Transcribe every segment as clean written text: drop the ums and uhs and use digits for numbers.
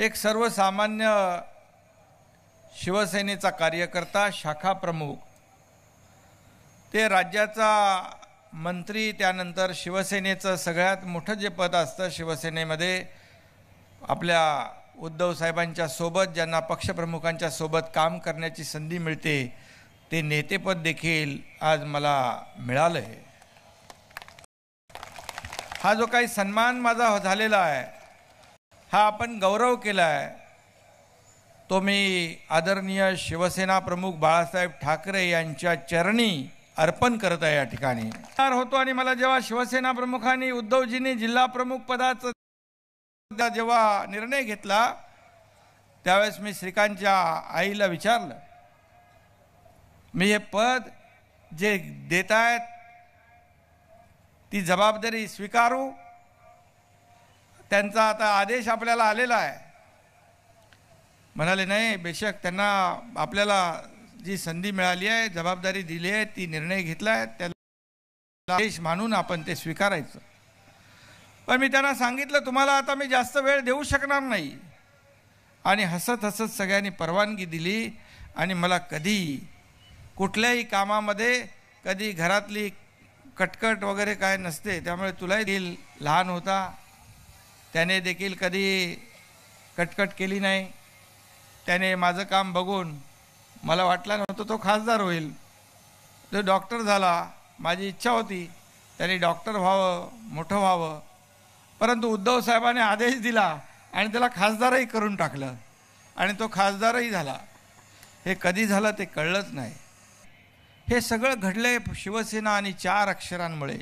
एक सर्वसामान्य शिवसेनेचा कार्यकर्ता, शाखा प्रमुख, ते राज्याचा मंत्री, त्यानंतर शिवसेनेचं सगळ्यात मोठं जे पद असतं शिवसेनेमध्ये, आपल्या उद्धव साहेबांच्या सोबत ज्यांना पक्षप्रमुखांच्या सोबत काम करण्याची संधी मिळते, ते नेतेपद देखील आज मला मिळालं आहे. हा जो काही सन्मान माझा झालेला आहे, हा आपण गौरव केला आहे, तो मी आदरणीय शिवसेना प्रमुख बाळासाहेब ठाकरे यांच्या चरणी अर्पण करत आहे. या ठिकाणी होतो आणि मला जेव्हा शिवसेना प्रमुखांनी, उद्धवजींनी जिल्हा प्रमुख पदाचा जेव्हा निर्णय घेतला, त्यावेळेस मी श्रीकांतच्या आईला विचारलं, मी हे पद जे देत आहेत ती जबाबदारी स्वीकारू? त्यांचा आता आदेश आपल्याला आलेला आहे. म्हणाले, नाही, बेशक त्यांना आपल्याला जी संधी मिळाली आहे, जबाबदारी दिली आहे, ती निर्णय घेतला आहे, त्याला आदेश मानून आपण ते स्वीकारायचं. पण मी त्यांना सांगितलं, तुम्हाला आता मी जास्त वेळ देऊ शकणार नाही. आणि हसत हसत सगळ्यांनी परवानगी दिली. आणि मला कधी कुठल्याही कामामध्ये कधी घरातली कटकट वगैरे काय नसते, त्यामुळे तुलाही देखील लहान होता, त्याने देखील कधी कटकट केली नाही. त्याने माझं काम बघून मला वाटलं नव्हतं तो खासदार होईल. तो डॉक्टर झाला, माझी इच्छा होती त्याने डॉक्टर व्हावं, मोठं व्हावं, परंतु उद्धव साहेबांनी आदेश दिला आणि त्याला खासदारही करून टाकलं आणि तो खासदारही झाला. हे कधी झालं ते कळलंच नाही. हे सगळं घडले शिवसेना आणि 4 अक्षरांमुळे.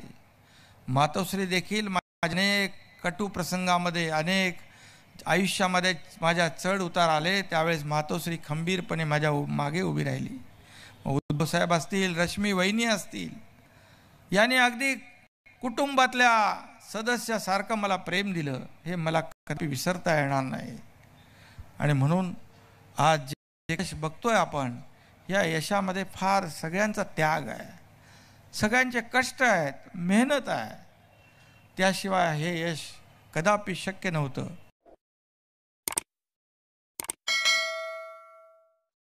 मातोश्री देखील अनेक कटू प्रसंगामध्ये, अनेक आयुष्यामध्ये माझ्या चढ उतार आले, त्यावेळेस मातोश्री खंबीरपणे माझ्या मागे उभी राहिली. उद्धव साहेब असतील, रश्मी वहिनी असतील, याने अगदी कुटुंबातल्या सदस्यासारखं मला प्रेम दिलं. हे मला कधी विसरता येणार नाही. आणि म्हणून आज जे यश बघतोय आपण, या यशामध्ये फार सगळ्यांचा त्याग आहे, सगळ्यांचे कष्ट आहेत, मेहनत आहे. त्याशिवाय हे यश कदापि शक्य नव्हतं.